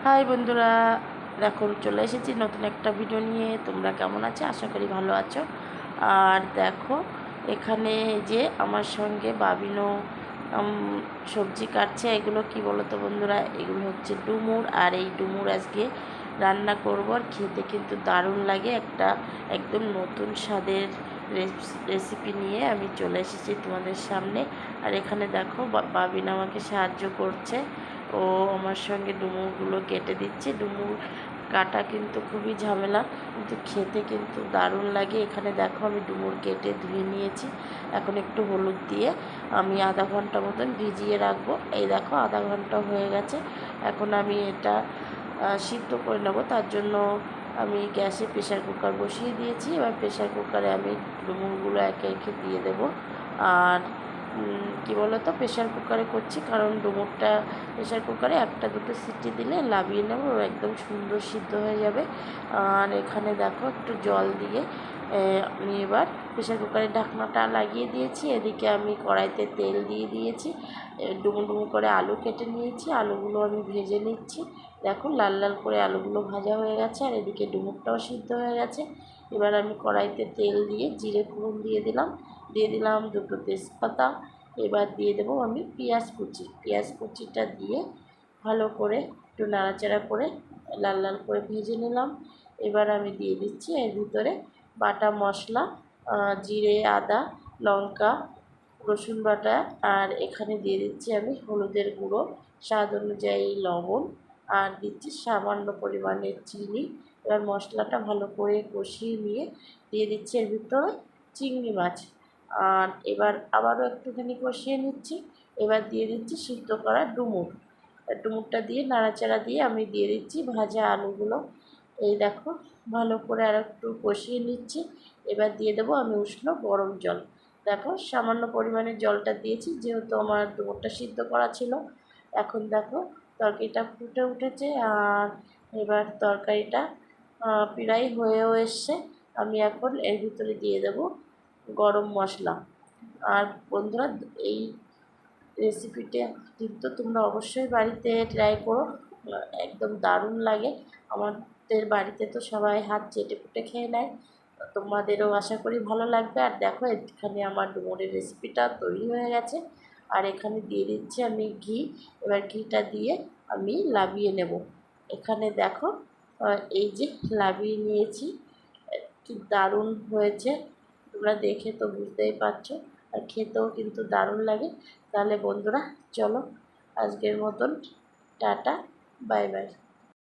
High বন্ধুরা, দেখো চলে এসেছি নতুন একটা ভিডিও নিয়ে। তোমরা কেমন আছো? আশা করি ভালো আছো। আর দেখো এখানে যে আমার সঙ্গে বাবিনও সবজি কাটছে। এগুলো কি বলো তো বন্ধুরা, এগুলো হচ্ছে ডুমুর। আর এই ডুমুর আজকে রান্না করবো। আর খেতে কিন্তু দারুণ লাগে। একটা একদম নতুন স্বাদের রেসিপি নিয়ে আমি চলে এসেছি তোমাদের সামনে। আর এখানে দেখো বাবিন আমাকে সাহায্য করছে। ও আমার সঙ্গে ডুমুরগুলো কেটে দিচ্ছে। ডুমুর কাটা কিন্তু খুবই ঝামেলা, কিন্তু খেতে কিন্তু দারুণ লাগে। এখানে দেখো আমি ডুমুর কেটে ধুয়ে নিয়েছি। এখন একটু হলুদ দিয়ে আমি আধা ঘন্টা মতন ভিজিয়ে রাখবো। এই দেখো আধা ঘন্টা হয়ে গেছে। এখন আমি এটা সিদ্ধ করে নেবো। তার জন্য আমি গ্যাসে প্রেশার কুকার বসিয়ে দিয়েছি। এবার প্রেশার কুকারে আমি ডুমুরগুলো একে একে দিয়ে দেবো। আর কি বলো তো, প্রেশার কুকারে করছি কারণ ডুমুরটা প্রেশার কুকারে একটা দুটো সিটি দিলে নামিয়ে নেব, একদম সুন্দর সিদ্ধ হয়ে যাবে। আর এখানে দেখো একটু জল দিয়ে আমি এবার প্রেশার কুকারের ঢাকনাটা লাগিয়ে দিয়েছি। এদিকে আমি কড়াইতে তেল দিয়ে দিয়েছি। ডুমো ডুমো করে আলু কেটে নিয়েছি। আলুগুলো আমি ভেজে নিচ্ছি। দেখো লাল লাল করে আলুগুলো ভাজা হয়ে গেছে। আর এদিকে ডুমুরটাও সিদ্ধ হয়ে গেছে। এবার আমি কড়াইতে তেল দিয়ে জিরে ফোড়ন দিয়ে দিলাম দুটো তেজপাতা। এবার দিয়ে দেবো আমি পেঁয়াজ কুচিটা দিয়ে ভালো করে একটু নাড়াচাড়া করে লাল লাল করে ভেজে নিলাম। এবার আমি দিয়ে দিচ্ছি এর ভিতরে বাটা মশলা, জিরে, আদা, লঙ্কা, রসুন বাটা। আর এখানে দিয়ে দিচ্ছি আমি হলুদের গুঁড়ো, স্বাদ অনুযায়ী লবণ, আর দিচ্ছি সামান্য পরিমাণে চিনি। এবার মশলাটা ভালো করে কষিয়ে নিয়ে দিয়ে দিচ্ছি এর ভিতরে চিংড়ি মাছ। আর এবার আবারও একটুখানি কষিয়ে নিচ্ছি। এবার দিয়ে দিচ্ছি সিদ্ধ করা ডুমুরটা দিয়ে নাড়াচাড়া দিয়ে আমি দিয়ে দিচ্ছি ভাজা আলুগুলো। এই দেখো ভালো করে আর একটু কষিয়ে নিচ্ছি। এবার দিয়ে দেবো আমি উষ্ণ গরম জল। দেখো সামান্য পরিমাণে জলটা দিয়েছি, যেহেতু আমার ডুমুরটা সিদ্ধ করা ছিল। এখন দেখো তরকারিটা ফুটে উঠেছে। আর এবার তরকারিটা প্রায় হয়েও এসছে। আমি এখন এর ভিতরে দিয়ে দেবো গরম মশলা। আর বন্ধুরা, এই রেসিপিটা কিন্তু তোমরা অবশ্যই বাড়িতে ট্রাই করো, একদম দারুণ লাগে। আমাদের বাড়িতে তো সবাই হাত চেটেপুটে খেয়ে নেয়। তোমাদেরও আশা করি ভালো লাগবে। আর দেখো এখানে আমার ডুমুরের রেসিপিটা তৈরি হয়ে গেছে। আর এখানে দিয়ে দিচ্ছি আমি ঘি। এবার ঘিটা দিয়ে আমি লাবিয়ে নেব। এখানে দেখো এই যে লাবিয়ে নিয়েছি, কি দারুণ হয়েছে। তোমরা দেখে তো বুঝতেই পারছো। আর খেতেও কিন্তু দারুণ লাগে। তাহলে বন্ধুরা চলো, আজকের মতন টাটা, বাই বাই।